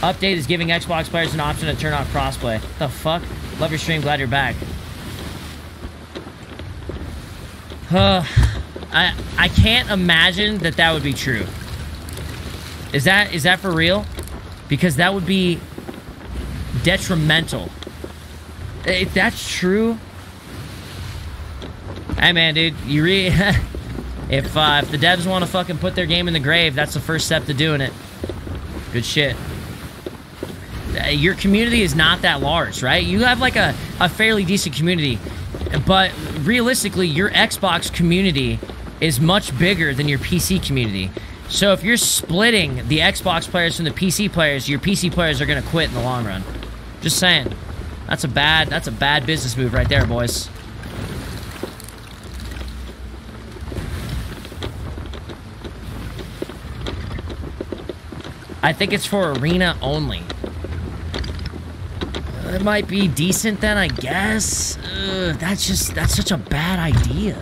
Update is giving Xbox players an option to turn off crossplay. The fuck? Love your stream. Glad you're back. I can't imagine that that would be true. Is that for real? Because that would be detrimental. If that's true, hey man, dude, you really if the devs want to fucking put their game in the grave, that's the first step to doing it. Good shit. Your community is not that large, right? You have like a fairly decent community, but realistically, your Xbox community is much bigger than your PC community. So if you're splitting the Xbox players from the PC players, your PC players are gonna quit in the long run. Just saying. That's a bad business move right there, boys. I think it's for arena only. It might be decent then, I guess. That's such a bad idea.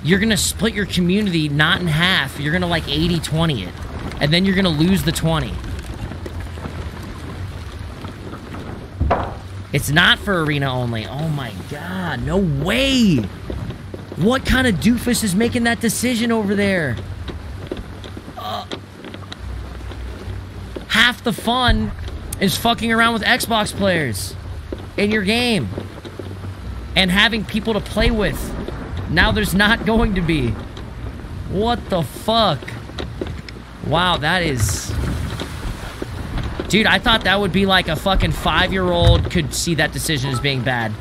You're gonna split your community not in half. You're gonna like 80-20 it. And then you're gonna lose the 20. It's not for arena only. Oh my god, no way! What kind of doofus is making that decision over there? Half the fun is fucking around with Xbox players in your game. And having people to play with. Now there's not going to be. What the fuck? Wow, that is... Dude, I thought that would be like a fucking 5-year-old could see that decision as being bad.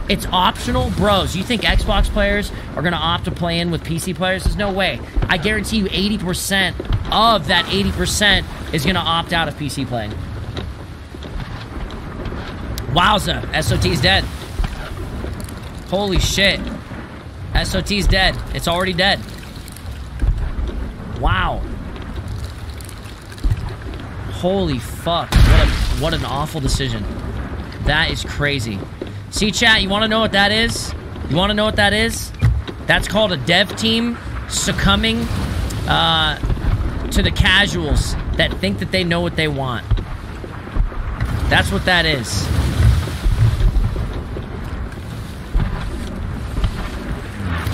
It's optional? Bros, you think Xbox players are gonna opt to play in with PC players? There's no way. I guarantee you 80% of that 80% is gonna opt out of PC playing. Wowza, SOT's dead. Holy shit. SOT's dead. It's already dead. Wow. Holy fuck. What an awful decision. That is crazy. See, chat, you want to know what that is? You want to know what that is? That's called a dev team succumbing to the casuals that think that they know what they want. That's what that is.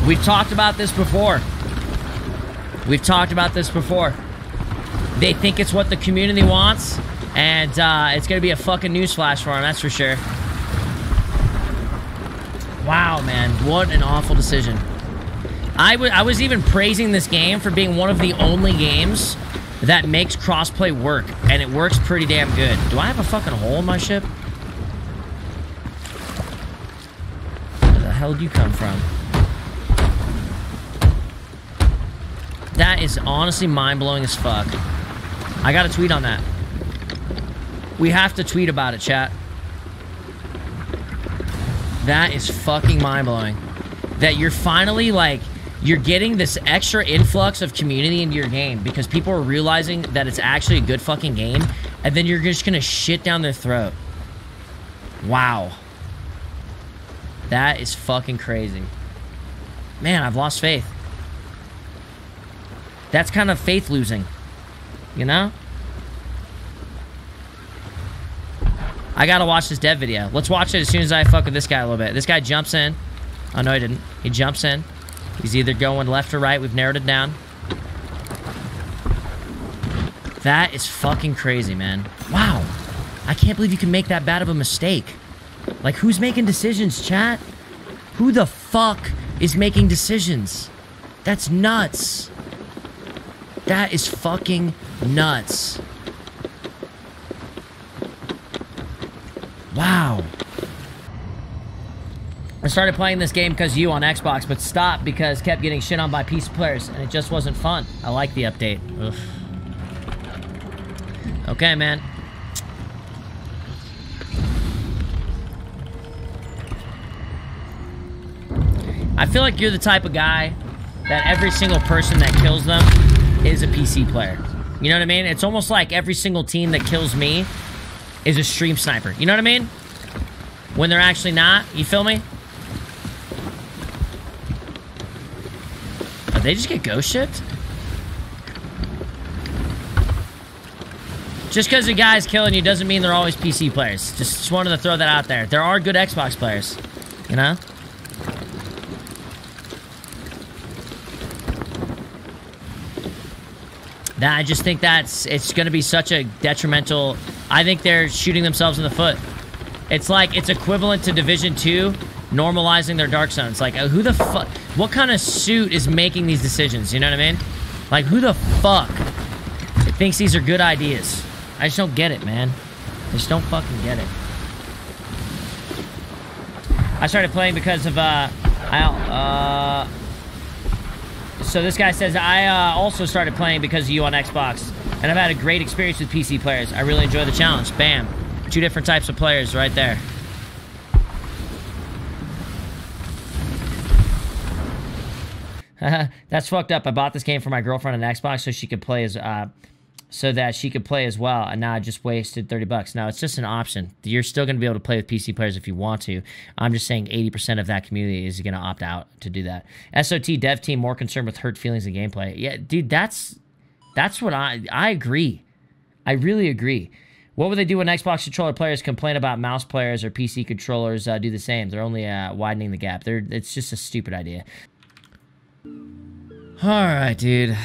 We've talked about this before. We've talked about this before. They think it's what the community wants, and it's gonna be a fucking newsflash for them, that's for sure. Wow, man, what an awful decision. I was even praising this game for being one of the only games that makes crossplay work, and it works pretty damn good. Do I have a fucking hole in my ship? Where the hell did you come from? That is honestly mind-blowing as fuck. I gotta tweet on that. We have to tweet about it, chat. That is fucking mind-blowing. That you're finally, like, you're getting this extra influx of community into your game because people are realizing that it's actually a good fucking game, and then you're just gonna shit down their throat. Wow. That is fucking crazy. Man, I've lost faith. That's kind of faith losing. You know? I gotta watch this dev video. Let's watch it as soon as I fuck with this guy a little bit. This guy jumps in. Oh, no, he didn't. He jumps in. He's either going left or right. We've narrowed it down. That is fucking crazy, man. Wow. I can't believe you can make that bad of a mistake. Like, who's making decisions, chat? Who the fuck is making decisions? That's nuts. That is fucking nuts. Wow. I started playing this game because you on Xbox, but stopped because kept getting shit on by PC players, and it just wasn't fun. I like the update. Ugh. Okay, man. I feel like you're the type of guy that every single person that kills them is a PC player. You know what I mean? It's almost like every single team that kills me is a stream sniper. You know what I mean? When they're actually not. You feel me? Did they just get ghost shipped? Just because a guy's killing you doesn't mean they're always PC players. Just wanted to throw that out there. There are good Xbox players, you know? I just think it's going to be such a detrimental... I think they're shooting themselves in the foot. It's like, it's equivalent to Division 2 normalizing their dark zones. Like, who the fuck... What kind of suit is making these decisions, you know what I mean? Like, who the fuck thinks these are good ideas? I just don't get it, man. I just don't fucking get it. I started playing because of, so this guy says, I also started playing because of you on Xbox, and I've had a great experience with PC players. I really enjoy the challenge. Bam. 2 different types of players right there. That's fucked up. I bought this game for my girlfriend on Xbox so she could play as, so that she could play as well, and now I just wasted $30. Now, it's just an option. You're still going to be able to play with PC players if you want to. I'm just saying 80% of that community is going to opt out to do that. SOT dev team more concerned with hurt feelings and gameplay. Yeah, dude, that's what I agree. I really agree. What would they do when Xbox controller players complain about mouse players or PC controllers do the same? They're only widening the gap. It's just a stupid idea. All right, dude.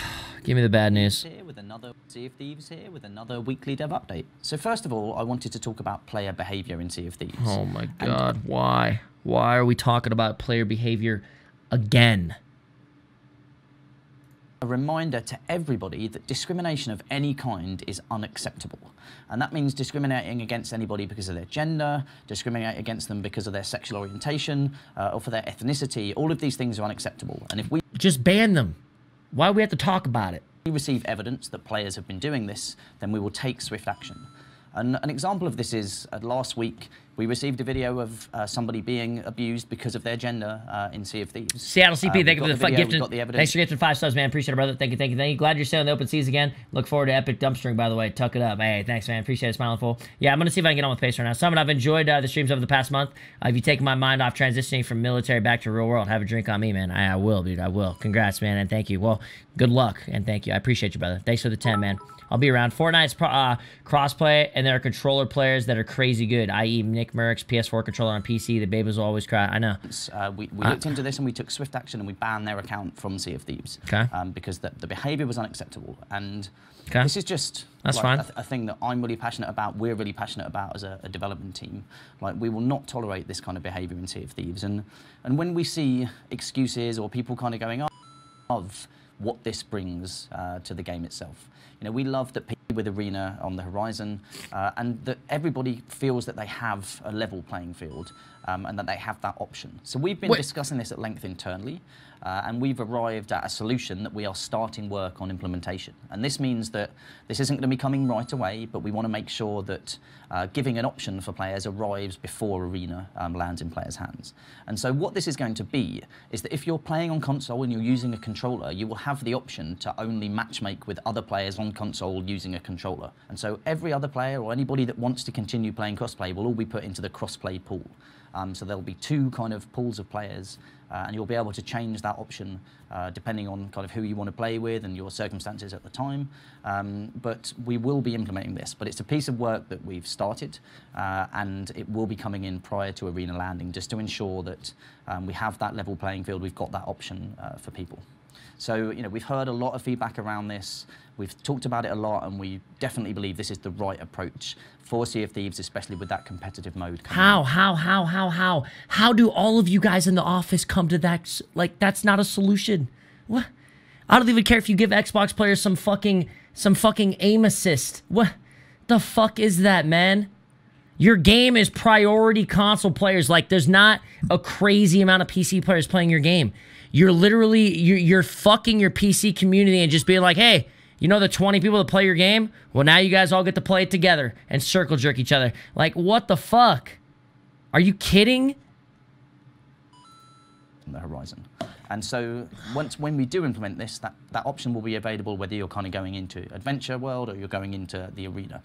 Give me the bad news. Another Sea of Thieves here with another weekly dev update. So first of all, I wanted to talk about player behavior in Sea of Thieves. Oh my god, why? Why are we talking about player behavior again? A reminder to everybody that discrimination of any kind is unacceptable. And that means discriminating against anybody because of their gender, discriminating against them because of their sexual orientation, or for their ethnicity. All of these things are unacceptable. And if we just ban them, why do we have to talk about it? We receive evidence that players have been doing this, then we will take swift action. And an example of this is last week we received a video of somebody being abused because of their gender in Sea of Thieves. Seattle CP, thank you for the gifted. Thanks for gifting 5 subs, man. Appreciate it, brother. Thank you, thank you, thank you. Glad you're sailing the open seas again. Look forward to epic dumpstering, by the way. Tuck it up. Hey, thanks, man. Appreciate it, smiling full. Yeah, I'm gonna see if I can get on with pace right now. Summit, I've enjoyed the streams over the past month. If you take my mind off transitioning from military back to real world, have a drink on me, man. I will, dude. I will. Congrats, man, and thank you. Well, good luck and thank you. I appreciate you, brother. Thanks for the 10, man. I'll be around. Fortnite's crossplay, and there are controller players that are crazy good, i.e. Nick Merckx, PS4 controller on PC. The babies will always cry. I know. We looked into this and we took swift action and we banned their account from Sea of Thieves. Okay. Because the behavior was unacceptable. And okay. This is just fine. A thing that I'm really passionate about, we're really passionate about as a development team. Like, we will not tolerate this kind of behavior in Sea of Thieves. And when we see excuses or people kind of going of what this brings to the game itself. You know, we love that people with Arena on the horizon and that everybody feels that they have a level playing field and that they have that option. So we've been discussing this at length internally and we've arrived at a solution that we are starting work on implementation. And this means that this isn't going to be coming right away, but we want to make sure that giving an option for players arrives before Arena lands in players' hands. And so what this is going to be is that if you're playing on console and you're using a controller, you will have the option to only matchmake with other players on console using a controller. And so every other player or anybody that wants to continue playing crossplay will all be put into the crossplay pool. So there'll be 2 kind of pools of players and you'll be able to change that option depending on kind of who you want to play with and your circumstances at the time. But we will be implementing this. But it's a piece of work that we've started and it will be coming in prior to Arena landing just to ensure that we have that level playing field, we've got that option for people. So, you know, we've heard a lot of feedback around this. We've talked about it a lot, and we definitely believe this is the right approach for Sea of Thieves, especially with that competitive mode. How do all of you guys in the office come to that? Like, that's not a solution. What? I don't even care if you give Xbox players some fucking aim assist. What the fuck is that, man? Your game is priority console players. Like, there's not a crazy amount of PC players playing your game. You're literally, you're fucking your PC community and just being like, hey, you know the 20 people that play your game? Well, now you guys all get to play it together and circle jerk each other. Like, what the fuck? Are you kidding? On the horizon. And so when we do implement this, that option will be available whether you're kind of going into Adventure World or you're going into the Arena.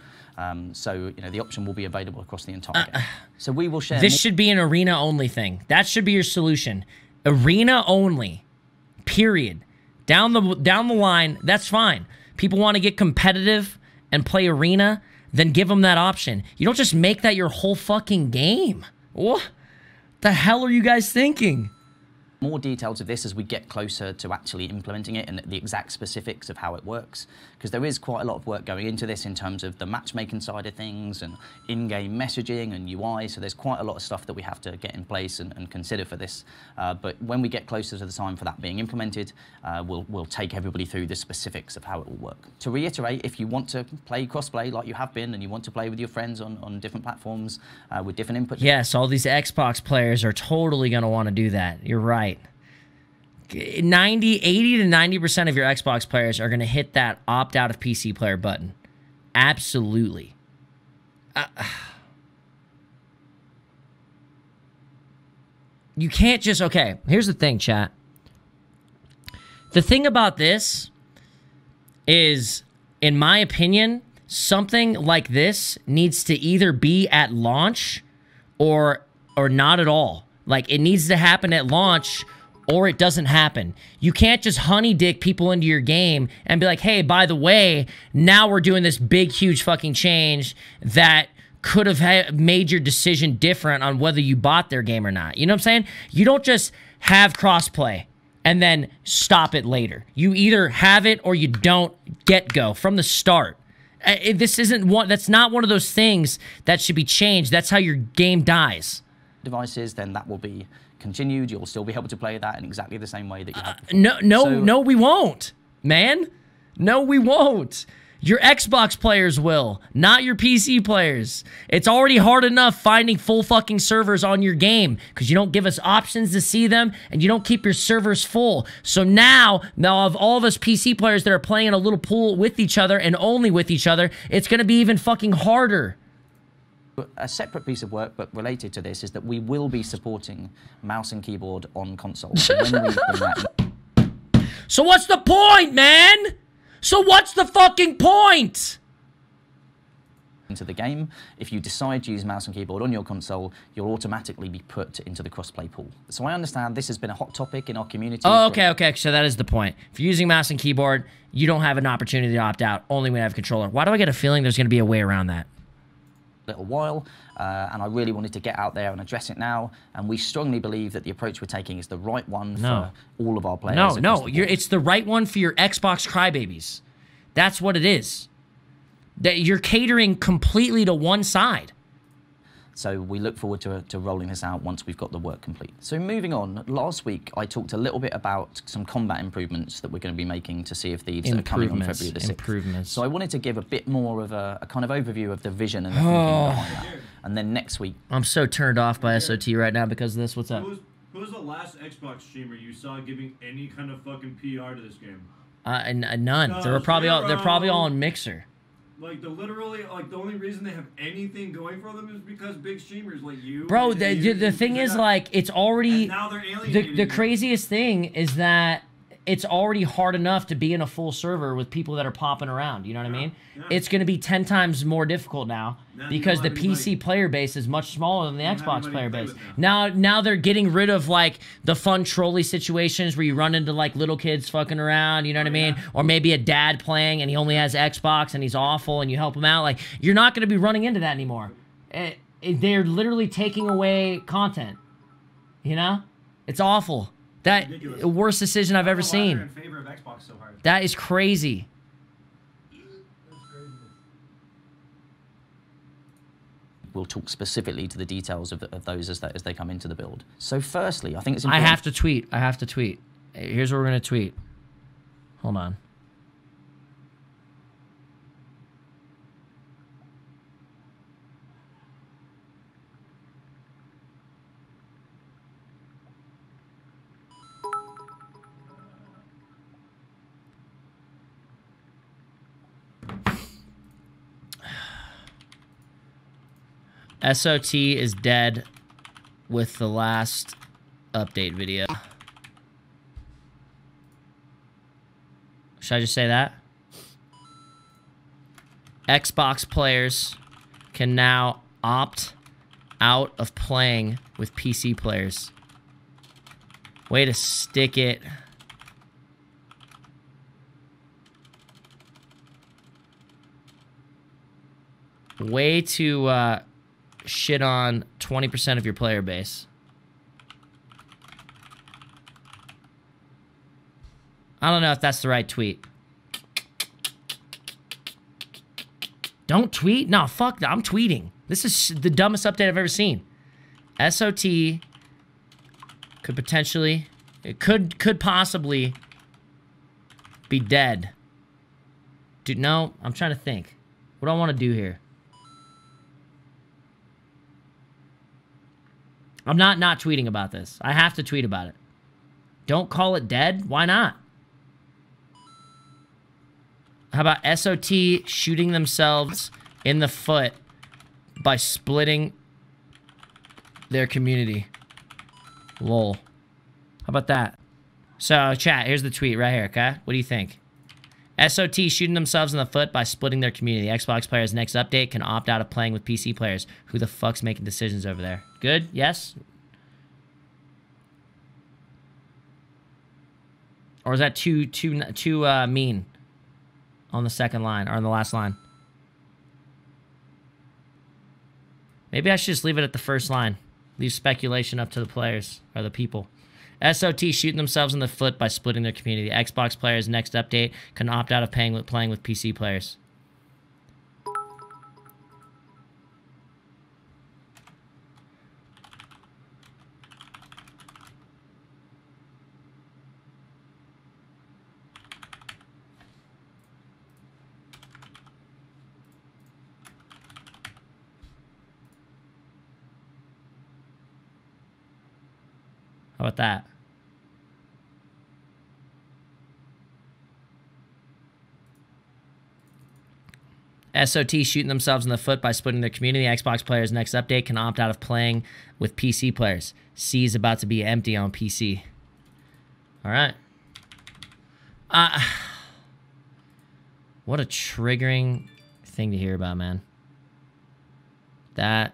So, you know, the option will be available across the entire game. So we will share... This should be an Arena-only thing. That should be your solution. Arena only, period. Down the line, that's fine. People want to get competitive and play Arena. then give them that option. You don't just make that your whole fucking game. What the hell are you guys thinking? More details of this as we get closer to actually implementing it and the exact specifics of how it works, because there is quite a lot of work going into this in terms of the matchmaking side of things and in-game messaging and UI, so there's quite a lot of stuff that we have to get in place and consider for this. But when we get closer to the time for that being implemented, we'll take everybody through the specifics of how it will work. To reiterate, if you want to play crossplay like you have been and you want to play with your friends on different platforms with different inputs. Yes, all these Xbox players are totally going to want to do that. You're right. 80 to 90% of your Xbox players are going to hit that opt out of PC player button. Absolutely. You can't just, okay, here's the thing, chat. The thing about this is, in my opinion, something like this needs to either be at launch or not at all. Like, it needs to happen at launch or it doesn't happen. You can't just honey dick people into your game and be like, hey, by the way, now we're doing this big, huge fucking change that could have made your decision different on whether you bought their game or not. You know what I'm saying? You don't just have crossplay and then stop it later. You either have it or you don't. Get go from the start. This isn't one. That's not one of those things that should be changed. That's how your game dies. Devices, then that will be continued. You'll still be able to play that in exactly the same way that you have No, before. no, we won't, man. No, we won't. Your Xbox players will, not your PC players. It's already hard enough finding full fucking servers on your game because you don't give us options to see them and you don't keep your servers full. So now of all of us PC players that are playing in a little pool with each other and only with each other, it's going to be even fucking harder. A separate piece of work, but related to this, is that we will be supporting mouse and keyboard on console. So when we bring that So what's the point, man? So what's the fucking point? Into the game, if you decide to use mouse and keyboard on your console, you'll automatically be put into the crossplay pool. So I understand this has been a hot topic in our community. Oh, okay. So that is the point. If you're using mouse and keyboard, you don't have an opportunity to opt out, only when you have a controller. Why do I get a feeling there's going to be a way around that? Little while, and I really wanted to get out there and address it now, and we strongly believe that the approach we're taking is the right one for all of our players. No, it's the right one for your Xbox crybabies. That's what it is. That you're catering completely to one side. So we look forward to rolling this out once we've got the work complete. So moving on, last week I talked a little bit about some combat improvements that we're going to be making to Sea of Thieves that are coming on February the 6th. So I wanted to give a bit more of a kind of overview of the vision and the thinking behind that. And then next week... I'm so turned off by SOT right now because of this. What's up? Who was the last Xbox streamer you saw giving any kind of fucking PR to this game? None. They're probably all on Mixer. Like, the only reason they have anything going for them is because big streamers like you. Bro, the thing is, like, it's already... Now they're alienating. The craziest thing is that it's already hard enough to be in a full server with people that are popping around, you know what I mean? Yeah. It's going to be 10 times more difficult now because the PC player base is much smaller than the Xbox player base. Now they're getting rid of, like, the fun trolley situations where you run into, like, little kids fucking around, you know what I mean? Or maybe a dad playing and he only has Xbox and he's awful and you help him out. Like, you're not going to be running into that anymore. They're literally taking away content, you know? It's awful. That worst decision I've ever seen. In favor of Xbox so hard. That is crazy. We'll talk specifically to the details of those as they come into the build. So firstly, I think it's important... I have to tweet. Here's what we're going to tweet. Hold on. SOT is dead with the last update video. Should I just say that? Xbox players can now opt out of playing with PC players. Way to stick it. way to shit on 20% of your player base. I don't know if that's the right tweet. Don't tweet? No, fuck that. I'm tweeting. This is the dumbest update I've ever seen. SOT could potentially... It could possibly be dead. Dude, no. I'm trying to think. What do I want to do here? I'm not tweeting about this. I have to tweet about it. Don't call it dead? Why not? How about SOT shooting themselves in the foot by splitting their community? Lol. How about that? So, chat, here's the tweet right here, okay? What do you think? SOT shooting themselves in the foot by splitting their community. Xbox players' next update can opt out of playing with PC players. Who the fuck's making decisions over there? Good? Yes? Or is that too mean on the second line, or on the last line? Maybe I should just leave it at the first line. Leave speculation up to the players, or the people. SOT shooting themselves in the foot by splitting their community. Xbox players' next update can opt out of playing with PC players. How about that? SOT shooting themselves in the foot by splitting their community. Xbox players' next update can opt out of playing with PC players. C is about to be empty on PC. All right. What a triggering thing to hear about, man. That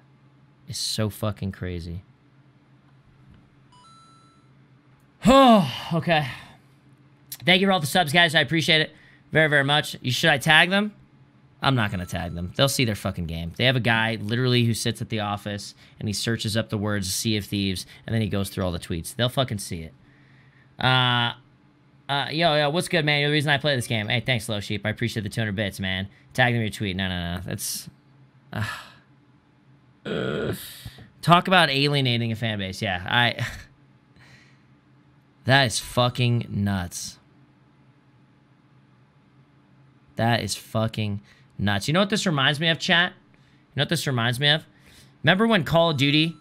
is so fucking crazy. Oh, okay. Thank you for all the subs, guys. I appreciate it very, very much. Should I tag them? I'm not going to tag them. They'll see their fucking game. They have a guy literally who sits at the office and he searches up the words Sea of Thieves and then he goes through all the tweets. They'll fucking see it. Yo, what's good, man? You're the reason I play this game. Hey, thanks, Low Sheep. I appreciate the 200 bits, man. Tag them in your tweet. No. That's... talk about alienating a fan base. Yeah, that is fucking nuts. That is fucking nuts. You know what this reminds me of, chat? You know what this reminds me of? Remember when Call of Duty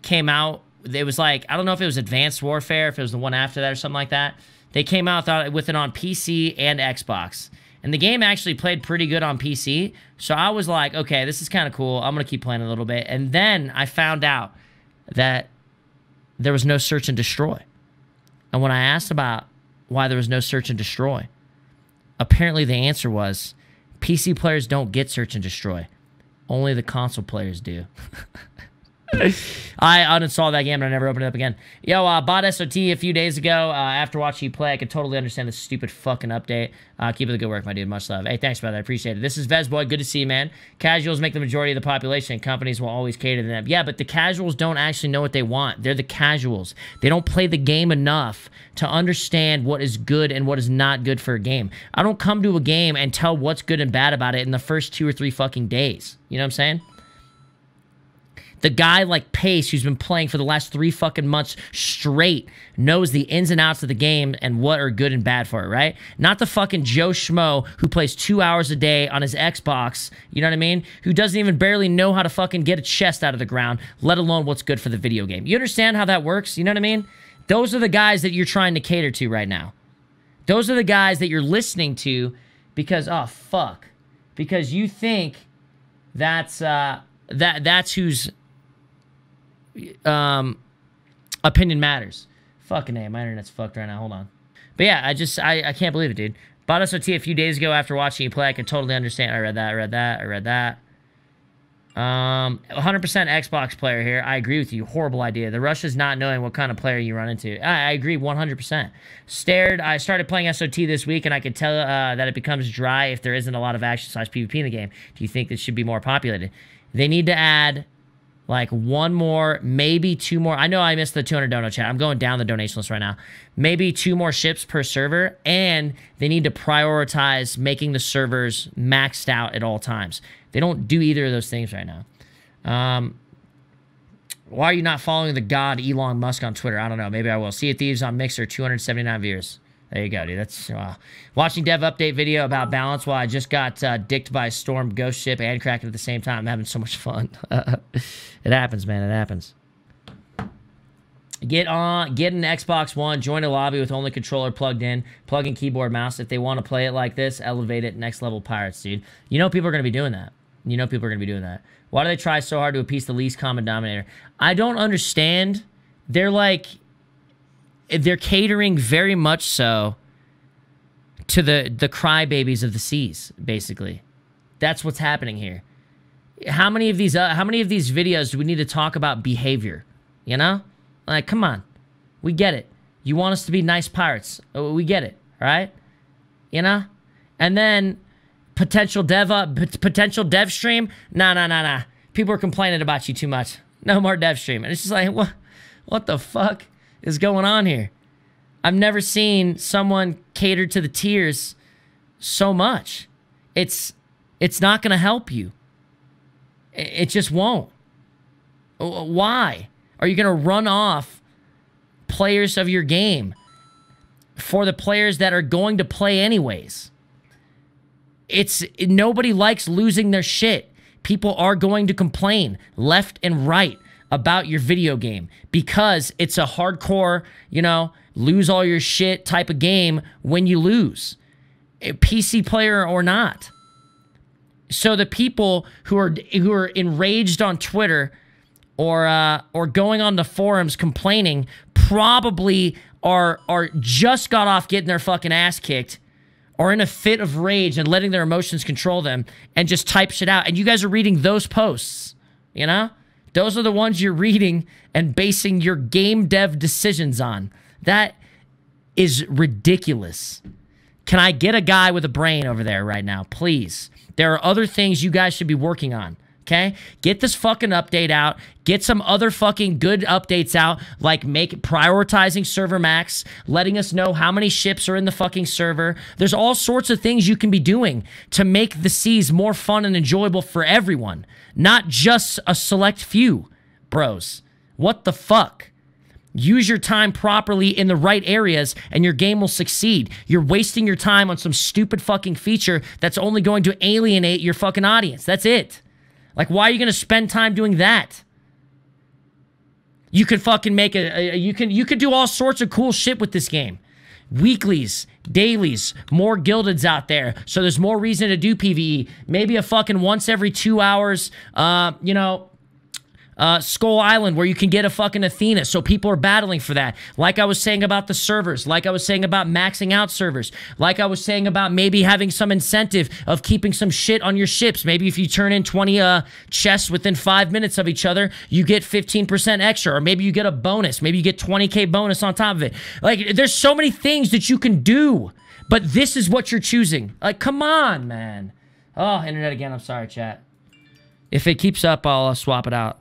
came out? It was like, I don't know if it was Advanced Warfare, if it was the one after that or something like that. They came out with it on PC and Xbox. And the game actually played pretty good on PC. So I was like, okay, this is kind of cool. I'm going to keep playing a little bit. And then I found out that there was no search and destroy. And when I asked about why there was no search and destroy, apparently the answer was PC players don't get search and destroy. Only the console players do. I uninstalled that game and I never opened it up again. Yo, bought SOT a few days ago. After watching you play, I could totally understand this stupid fucking update. Keep up the good work, my dude. Much love. Hey, thanks, brother. I appreciate it. This is Vezboy. Good to see you, man. Casuals make the majority of the population. Companies will always cater to them. Yeah, but the casuals don't actually know what they want. They're the casuals. They don't play the game enough to understand what is good and what is not good for a game. I don't come to a game and tell what's good and bad about it in the first 2 or 3 fucking days. You know what I'm saying? The guy like Pace, who's been playing for the last 3 fucking months straight, knows the ins and outs of the game and what are good and bad for it, right? Not the fucking Joe Schmo who plays 2 hours a day on his Xbox, you know what I mean? Who doesn't even barely know how to fucking get a chest out of the ground, let alone what's good for the video game. You understand how that works? You know what I mean? Those are the guys that you're trying to cater to right now. Those are the guys that you're listening to because, oh, fuck. Because you think that's who's... opinion matters. Fucking A, my internet's fucked right now. Hold on. But yeah, I can't believe it, dude. Bought SOT a few days ago after watching you play. I can totally understand. I read that. 100% Xbox player here. I agree with you. Horrible idea. The rush is not knowing what kind of player you run into. I agree 100%. I started playing SOT this week, and I could tell that it becomes dry if there isn't a lot of action/PvP in the game. Do you think this should be more populated? They need to add like one more, maybe two more. I know I missed the 200 dono chat. I'm going down the donation list right now. Maybe 2 more ships per server, and they need to prioritize making the servers maxed out at all times. They don't do either of those things right now. Why are you not following the god Elon Musk on Twitter? I don't know. Maybe I will. Sea of Thieves on Mixer, 279 viewers. There you go, dude. That's wow. Watching dev update video about balance while I just got dicked by a storm, ghost ship, and Kraken at the same time. I'm having so much fun. It happens, man. It happens. Get an Xbox One, join a lobby with only controller plugged in, plug in keyboard, mouse. If they want to play it like this, elevate it, next level pirates, dude. You know people are going to be doing that. You know people are going to be doing that. Why do they try so hard to appease the least common denominator? I don't understand. They're catering very much so to the crybabies of the seas, basically. That's what's happening here. How many of these videos do we need to talk about behavior? You know? Like, come on. We get it. You want us to be nice pirates. We get it, right? You know? And then potential dev stream? Nah. People are complaining about you too much. No more dev stream. And it's just like, what the fuck is going on here? I've never seen someone cater to the tiers so much. It's not going to help you. It just won't. Why? Are you going to run off players of your game for the players that are going to play anyways? Nobody likes losing their shit. People are going to complain left and right about your video game because it's a hardcore, you know, lose all your shit type of game when you lose, a PC player or not. So the people who are enraged on Twitter or going on the forums complaining probably are just got off getting their fucking ass kicked, or in a fit of rage and letting their emotions control them and just type shit out. And you guys are reading those posts, you know? Those are the ones you're reading and basing your game dev decisions on. That is ridiculous. Can I get a guy with a brain over there right now, please? There are other things you guys should be working on, okay? Get this fucking update out. Get some other fucking good updates out, like prioritizing server max, letting us know how many ships are in the fucking server. There's all sorts of things you can be doing to make the seas more fun and enjoyable for everyone, not just a select few, bros. What the fuck? Use your time properly in the right areas and your game will succeed. You're wasting your time on some stupid fucking feature that's only going to alienate your fucking audience. That's it. Like, why are you going to spend time doing that? You could fucking make you could do all sorts of cool shit with this game. Weeklies, dailies, more guildeds out there, so there's more reason to do PvE. Maybe a fucking once every 2 hours, you know, Skull Island where you can get a fucking Athena, so people are battling for that. Like I was saying about the servers, like I was saying about maxing out servers, like I was saying about maybe having some incentive of keeping some shit on your ships. Maybe if you turn in 20 chests within 5 minutes of each other, you get 15% extra, or maybe you get a bonus. Maybe you get 20k bonus on top of it. Like, there's so many things that you can do, but this is what you're choosing. Like, come on, man. Oh, internet again. I'm sorry, chat. If it keeps up, I'll swap it out.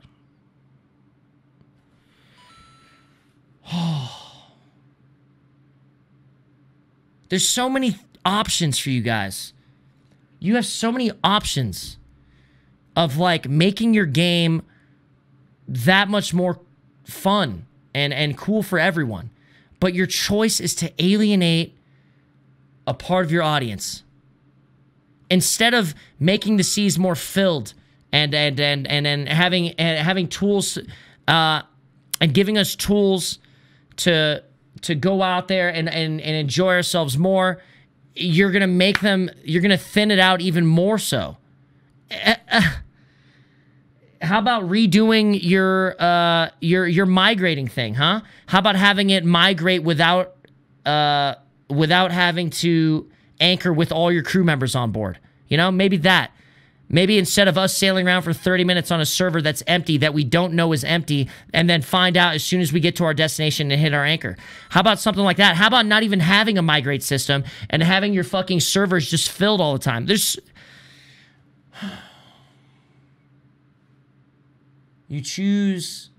There's so many options for you guys. You have so many options of like making your game that much more fun and cool for everyone. But your choice is to alienate a part of your audience. Instead of making the seas more filled and having tools and giving us tools to go out there and enjoy ourselves more, you're gonna make them, you're gonna thin it out even more so. How about redoing your migrating thing, huh? How about having it migrate without having to anchor with all your crew members on board? You know, maybe that. Maybe instead of us sailing around for 30 minutes on a server that's empty, that we don't know is empty, and then find out as soon as we get to our destination and hit our anchor. How about something like that? How about not even having a migrate system and having your fucking servers just filled all the time? There's... You choose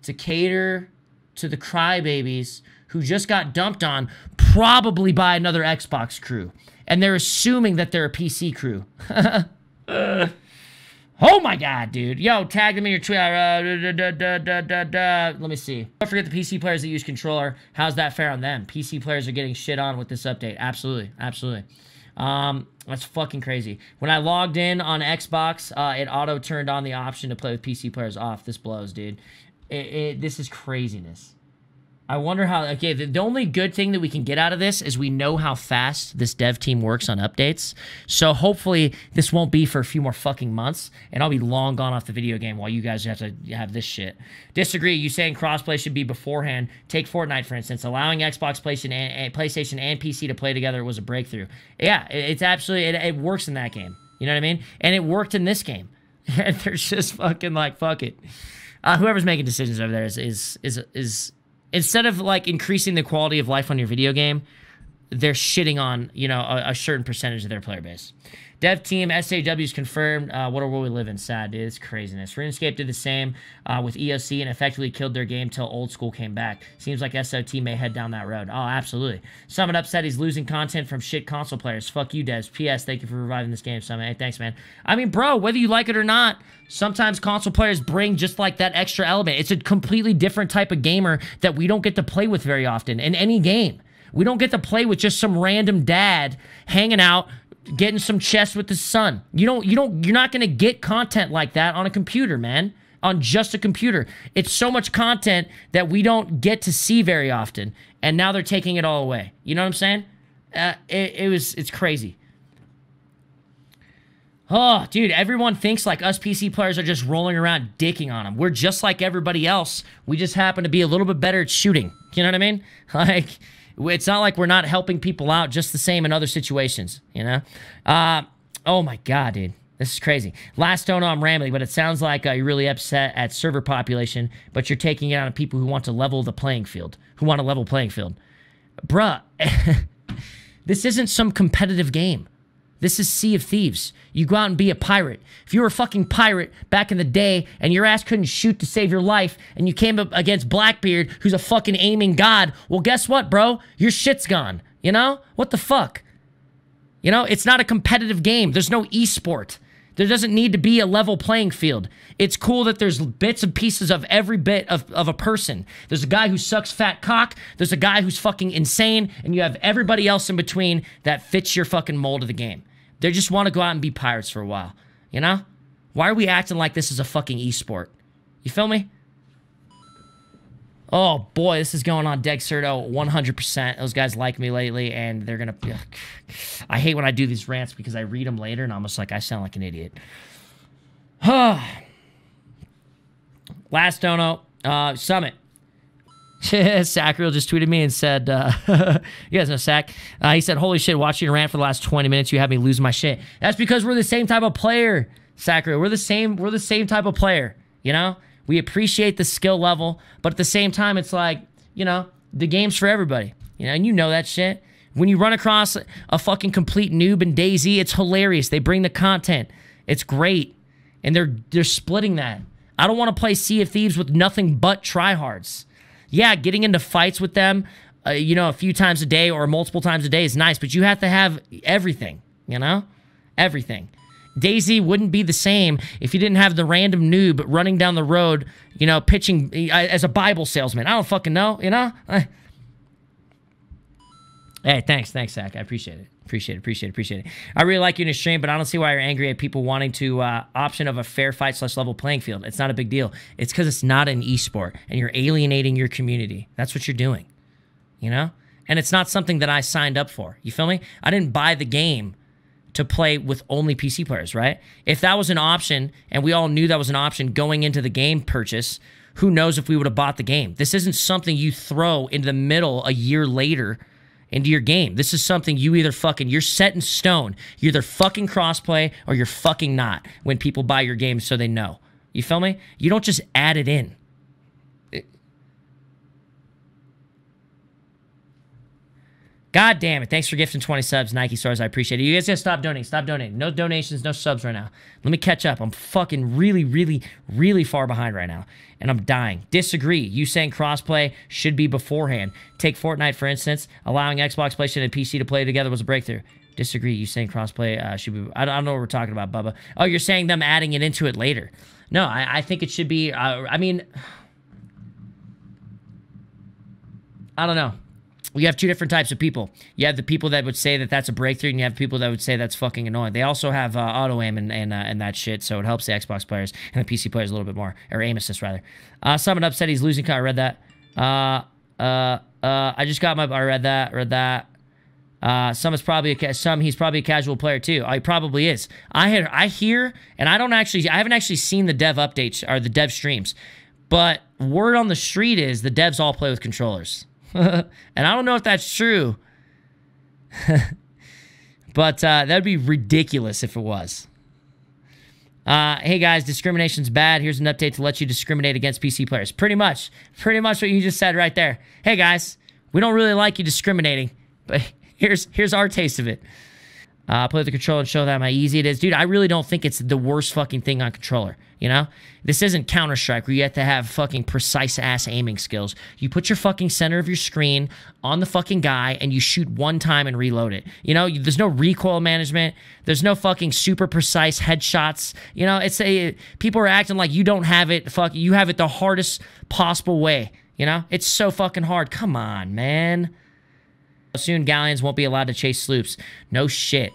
to cater to the crybabies who just got dumped on, probably by another Xbox crew. And they're assuming that they're a PC crew. Oh my god, dude. Yo, tag them in your Twitter. Let me see. Don't forget the PC players that use controller. How's that fair on them? PC players are getting shit on with this update. Absolutely. Absolutely. That's fucking crazy. When I logged in on Xbox, it auto turned on the option to play with PC players off. This blows, dude. This is craziness. I wonder how... Okay, the only good thing that we can get out of this is we know how fast this dev team works on updates. So hopefully this won't be for a few more fucking months, and I'll be long gone off the video game while you guys have to have this shit. Disagree. You saying crossplay should be beforehand. Take Fortnite, for instance. Allowing Xbox, PlayStation, and PC to play together was a breakthrough. Yeah, it's absolutely... It works in that game. You know what I mean? And it worked in this game. And they're just fucking like, fuck it. Whoever's making decisions over there is instead of like increasing the quality of life on your video game, they're shitting on, you know, a certain percentage of their player base. Dev team, SAW's confirmed. What a world we live in. Sad, dude. It's craziness. RuneScape did the same with EOC and effectively killed their game till old school came back. Seems like SOT may head down that road. Oh, absolutely. Summit upset he's losing content from shit console players. Fuck you, devs. P.S. Thank you for reviving this game, Summit. Hey, thanks, man. I mean, bro, whether you like it or not, sometimes console players bring just like that extra element. It's a completely different type of gamer that we don't get to play with very often in any game. We don't get to play with just some random dad hanging out, getting some chess with his son. You're not going to get content like that on a computer, man. On just a computer. It's so much content that we don't get to see very often. And now they're taking it all away. You know what I'm saying? It's crazy. Oh, dude, everyone thinks like us PC players are just rolling around dicking on them. We're just like everybody else. We just happen to be a little bit better at shooting. You know what I mean? Like... It's not like we're not helping people out just the same in other situations, you know? Oh my god, dude. This is crazy. Last don't know I'm rambling, but it sounds like you're really upset at server population, but you're taking it out on people who want to level the playing field. Who want a level playing field. Bruh. This isn't some competitive game. This is Sea of Thieves. You go out and be a pirate. If you were a fucking pirate back in the day and your ass couldn't shoot to save your life and you came up against Blackbeard, who's a fucking aiming god, well, guess what, bro? Your shit's gone. You know? What the fuck? You know, it's not a competitive game. There's no esport. There doesn't need to be a level playing field. It's cool that there's bits and pieces of every bit of a person. There's a guy who sucks fat cock. There's a guy who's fucking insane. And you have everybody else in between that fits your fucking mold of the game. They just want to go out and be pirates for a while. You know? Why are we acting like this is a fucking esport? You feel me? Oh, boy, this is going on Dexerto 100%. Those guys like me lately, and they're going to... I hate when I do these rants because I read them later, and I'm just like, I sound like an idiot. Last dono, Summit. Sacriel just tweeted me and said, you guys know Sac. He said, holy shit, watching your rant for the last 20 minutes, you have me lose my shit. That's because we're the same type of player, Sacriel. We're the same type of player, you know? We appreciate the skill level, but at the same time, it's like, you know, the game's for everybody. You know, and you know that shit. When you run across a fucking complete noob in DayZ, it's hilarious. They bring the content. It's great. And they're splitting that. I don't want to play Sea of Thieves with nothing but tryhards. Yeah, getting into fights with them, you know, a few times a day or multiple times a day is nice, but you have to have everything, you know? Everything. DayZ wouldn't be the same if you didn't have the random noob running down the road, you know, pitching as a Bible salesman. I don't fucking know, you know? Hey, thanks, Zach. I appreciate it. Appreciate it. I really like you in a stream, but I don't see why you're angry at people wanting to option of a fair fight / level playing field. It's not a big deal. It's because it's not an esport, and you're alienating your community. That's what you're doing, you know? And it's not something that I signed up for. You feel me? I didn't buy the game to play with only PC players, right? If that was an option, and we all knew that was an option going into the game purchase, who knows if we would have bought the game? This isn't something you throw into the middle a year later into your game. This is something you either fucking, you're set in stone. You're either fucking crossplay or you're fucking not when people buy your game so they know. You feel me? You don't just add it in. God damn it. Thanks for gifting 20 subs, Nike stars. I appreciate it. You guys gotta stop donating. Stop donating. No donations, no subs right now. Let me catch up. I'm fucking really far behind right now. And I'm dying. Disagree. You saying crossplay should be beforehand. Take Fortnite, for instance. Allowing Xbox, PlayStation, and PC to play together was a breakthrough. Disagree. You saying crossplay should be... I don't know what we're talking about, Bubba. Oh, you're saying them adding it into it later. No, I think it should be... I mean... I don't know. You have two different types of people. You have the people that would say that that's a breakthrough, and you have people that would say that's fucking annoying. They also have auto-aim and that shit, so it helps the Xbox players and the PC players a little bit more. Or aim assist, rather. Summit Up said he's losing... I read that. I just got my... I read that. He's probably a casual player, too. He probably is. I hear, and I haven't actually seen the dev updates, or the dev streams, but word on the street is the devs all play with controllers. And I don't know if that's true. But that'd be ridiculous if it was. Hey guys, discrimination's bad. Here's an update to let you discriminate against PC players. Pretty much what you just said right there. Hey guys, we don't really like you discriminating, but here's our taste of it. Play with the controller and show them how easy it is. Dude, I really don't think it's the worst fucking thing on controller, you know? This isn't Counter-Strike where you have to have fucking precise-ass aiming skills. You put your fucking center of your screen on the fucking guy and you shoot one time and reload it. You know, there's no recoil management. There's no fucking super precise headshots. You know, people are acting like you don't have it. You have it the hardest possible way, you know? It's so fucking hard. Come on, man. Soon Galleons won't be allowed to chase sloops. No shit.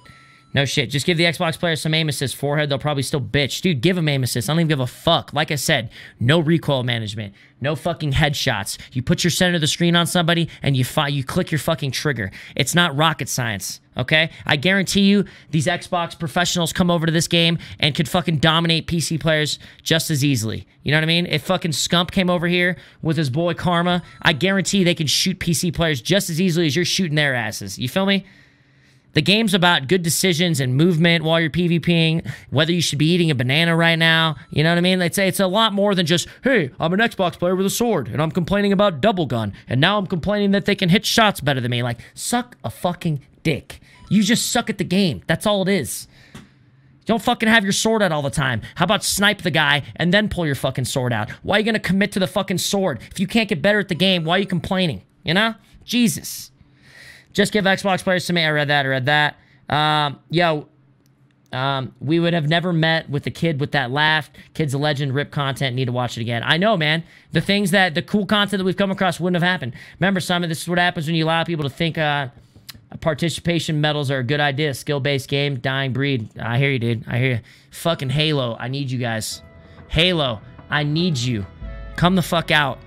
No shit. Just give the Xbox players some aim assist. Forehead, they'll probably still bitch. Dude, give them aim assist. I don't even give a fuck. Like I said, no recoil management. No fucking headshots. You put your center of the screen on somebody and you click your fucking trigger. It's not rocket science, okay? I guarantee you these Xbox professionals come over to this game and could fucking dominate PC players just as easily. You know what I mean? If fucking Scump came over here with his boy Karma, I guarantee they can shoot PC players just as easily as you're shooting their asses. You feel me? The game's about good decisions and movement while you're PvPing, whether you should be eating a banana right now. You know what I mean? It's a lot more than just, hey, I'm an Xbox player with a sword, and I'm complaining about double gun, and now I'm complaining that they can hit shots better than me. Like, suck a fucking dick. You just suck at the game. That's all it is. Don't fucking have your sword out all the time. How about snipe the guy and then pull your fucking sword out? Why are you going to commit to the fucking sword? If you can't get better at the game, why are you complaining? You know? Jesus. Just give Xbox players some... I read that. We would have never met with the kid with that laugh. Kid's a legend. Rip content. Need to watch it again. I know, man. The cool content that we've come across wouldn't have happened. Remember, Simon, this is what happens when you allow people to think participation medals are a good idea. Skill-based game. Dying breed. I hear you, dude. I hear you. Fucking Halo. I need you guys. Halo. I need you. Come the fuck out.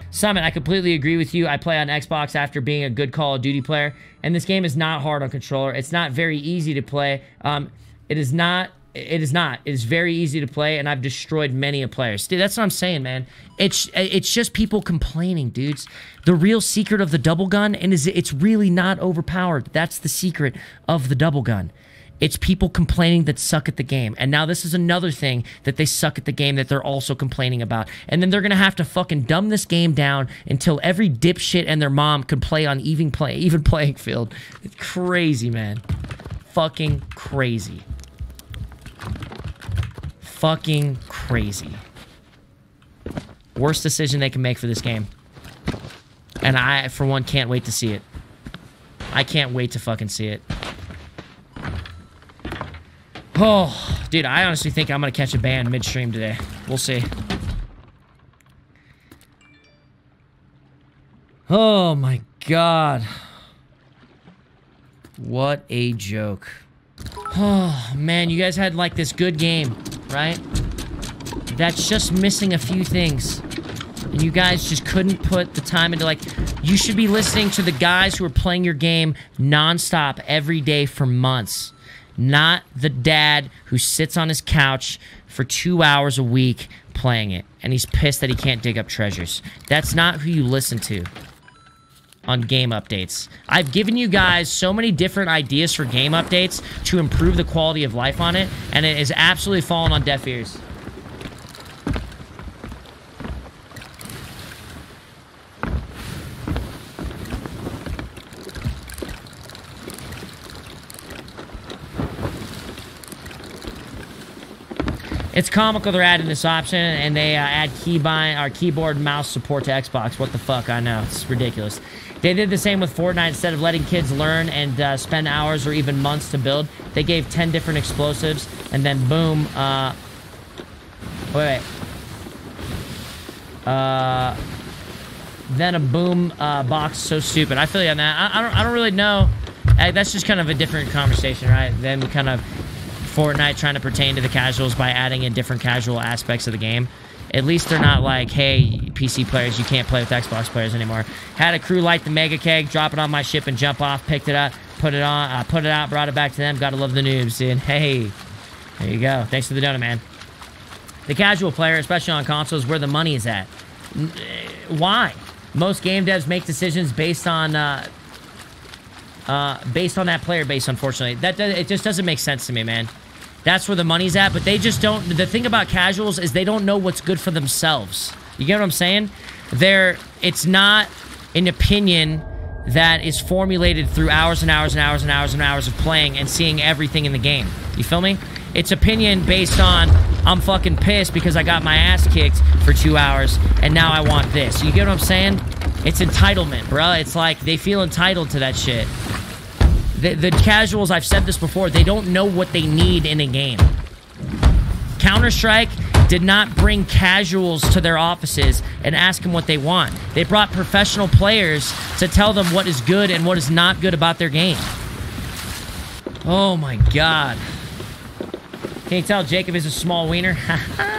Summit, I completely agree with you. I play on Xbox after being a good Call of Duty player, and this game is not hard on controller. It's not very easy to play. It is not. It is very easy to play, and I've destroyed many a players. Dude, that's what I'm saying, man. It's just people complaining, dudes. The real secret of the double gun is it's really not overpowered. That's the secret of the double gun. It's people complaining that suck at the game. And now this is another thing that they suck at the game that they're also complaining about. And then they're going to have to fucking dumb this game down until every dipshit and their mom can play on even playing field. It's crazy, man. Fucking crazy. Fucking crazy. Worst decision they can make for this game. And I, for one, can't wait to see it. I can't wait to fucking see it. Oh, dude, I honestly think I'm going to catch a ban midstream today. We'll see. Oh, my God. What a joke. Oh, man, you guys had, like, this good game, right? That's just missing a few things. And you guys just couldn't put the time into, like... You should be listening to the guys who are playing your game nonstop every day for months. Not the dad who sits on his couch for 2 hours a week playing it. And he's pissed that he can't dig up treasures. That's not who you listen to. on game updates. I've given you guys so many different ideas for game updates to improve the quality of life on it, and it is absolutely fallen on deaf ears. It's comical they're adding this option, and they add keyboard mouse support to Xbox. What the fuck? I know. It's ridiculous. They did the same with Fortnite. Instead of letting kids learn and spend hours or even months to build, they gave 10 different explosives, and then boom. Then a boom box. So stupid. I feel you on that. I don't really know. That's just kind of a different conversation, right? Then kind of Fortnite trying to pertain to the casuals by adding in different casual aspects of the game. At least they're not like, hey, PC players, you can't play with Xbox players anymore. Had a crew light the mega keg, drop it on my ship and jump off, picked it up, put it on, put it out, brought it back to them. Gotta love the noobs, dude. Hey, there you go. Thanks for the donut, man. The casual player, especially on consoles, where the money is at. Why? Most game devs make decisions based on that player base, unfortunately. It just doesn't make sense to me, man. That's where the money's at, but they just don't... The thing about casuals is they don't know what's good for themselves. You get what I'm saying? It's not an opinion that is formulated through hours and hours and hours and hours and hours of playing and seeing everything in the game. You feel me? It's opinion based on, I'm fucking pissed because I got my ass kicked for 2 hours, and now I want this. You get what I'm saying? It's entitlement, bro. It's like they feel entitled to that shit. The casuals, I've said this before, they don't know what they need in a game. Counter-Strike did not bring casuals to their offices and ask them what they want. They brought professional players to tell them what is good and what is not good about their game. Oh my god. Can you tell Jacob is a small wiener?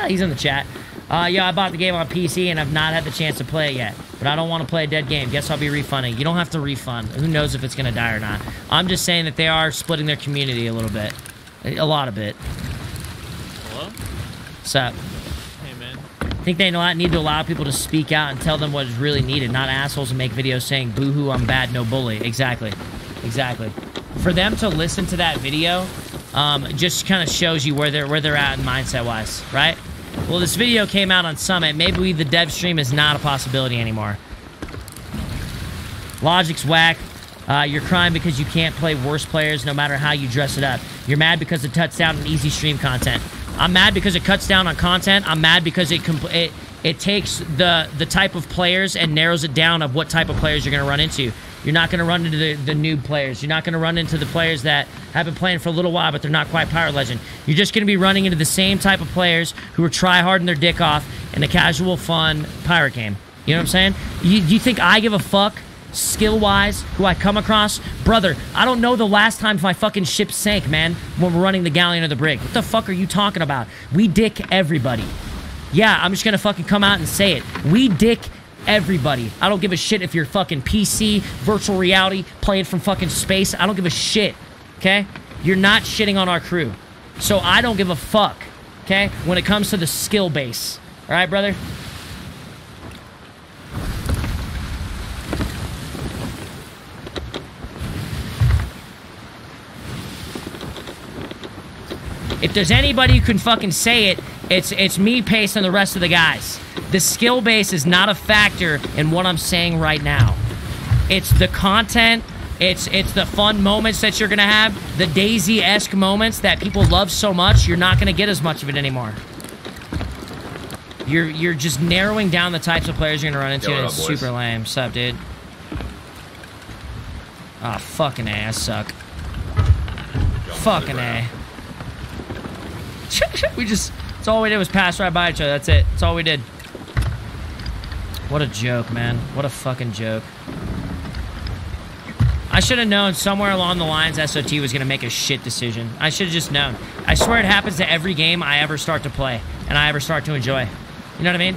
He's in the chat. Yeah, I bought the game on PC and I've not had the chance to play it yet. But I don't want to play a dead game. Guess I'll be refunding. You don't have to refund. Who knows if it's going to die or not. I'm just saying that they are splitting their community a little bit. A lot of it. Hello? What's up? Hey, man. I think they need to allow people to speak out and tell them what is really needed. Not assholes and make videos saying, boo-hoo, I'm bad, no bully. Exactly. Exactly. For them to listen to that video, just kind of shows you where they're at mindset-wise, right? Well, this video came out on Summit. Maybe the dev stream is not a possibility anymore. Logic's whack. You're crying because you can't play worse players no matter how you dress it up. You're mad because it cuts down on easy stream content. I'm mad because it cuts down on content. I'm mad because it takes the type of players and narrows it down of what type of players you're going to run into. You're not going to run into the noob players. You're not going to run into the players that have been playing for a little while, but they're not quite Pirate Legend. You're just going to be running into the same type of players who are try-harding their dick off in a casual, fun pirate game. You know what I'm saying? You think I give a fuck, skill-wise, who I come across? Brother, I don't know the last time my fucking ship sank, man, when we're running the galleon or the brig. What the fuck are you talking about? We dick everybody. Yeah, I'm just going to fucking come out and say it. We dick everybody. I don't give a shit if you're fucking PC, virtual reality, playing from fucking space. I don't give a shit, okay? You're not shitting on our crew. So I don't give a fuck, okay? When it comes to the skill base. All right, brother? If there's anybody who can fucking say it, it's me, Pace, and the rest of the guys. The skill base is not a factor in what I'm saying right now. It's the content, it's the fun moments that you're gonna have, the Daisy-esque moments that people love so much, you're not gonna get as much of it anymore. You're just narrowing down the types of players you're gonna run into, and it's super lame. What's up, dude? Ah, oh, fucking A, I suck. Fucking A. That's all we did was pass right by each other. That's it. That's all we did. What a joke, man. What a fucking joke. I should have known somewhere along the lines SOT was going to make a shit decision. I should have just known. I swear it happens to every game I ever start to play and I ever start to enjoy. You know what I mean?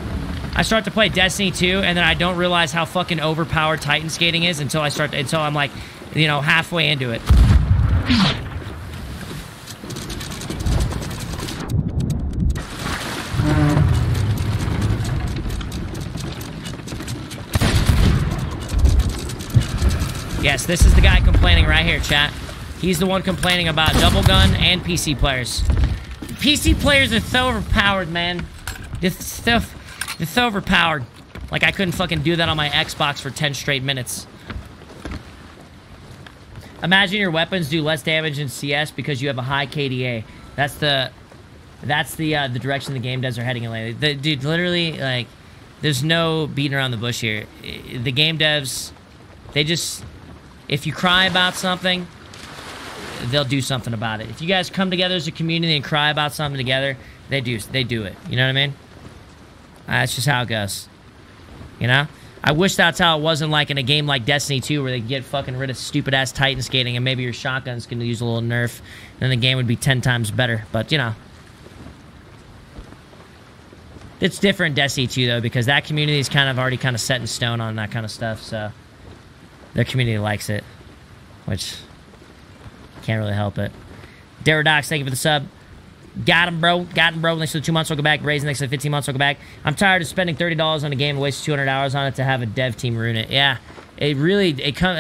I start to play Destiny 2 and then I don't realize how fucking overpowered Titan skating is until I'm like, you know, halfway into it. Yes, this is the guy complaining right here, chat. He's the one complaining about double gun and PC players. PC players are so overpowered, man. This stuff is so overpowered. Like, I couldn't fucking do that on my Xbox for 10 straight minutes. Imagine your weapons do less damage in CS because you have a high KDA. That's the direction the game devs are heading in lately. Dude, literally, like, there's no beating around the bush here. The game devs, they just, if you cry about something, they'll do something about it. If you guys come together as a community and cry about something together, they do it. You know what I mean? That's just how it goes. You know? I wish that's how it wasn't like in a game like Destiny 2 where they get fucking rid of stupid-ass Titan skating and maybe your shotgun's gonna use a little nerf, then the game would be 10 times better. But, you know. It's different in Destiny 2, though, because that community is kind of already kind of set in stone on that kind of stuff, so their community likes it, which can't really help it. Daradox, thank you for the sub. Got him, bro. Next to the 2 months, welcome back. Raising next to the 15 months, welcome back. I'm tired of spending $30 on a game and wasting 200 hours on it to have a dev team ruin it. Yeah, a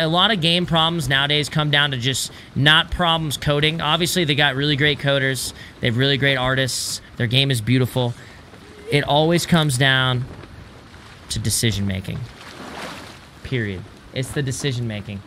lot of game problems nowadays come down to just not problems coding. Obviously, they got really great coders. They have really great artists. Their game is beautiful. It always comes down to decision making. Period. It's the decision making.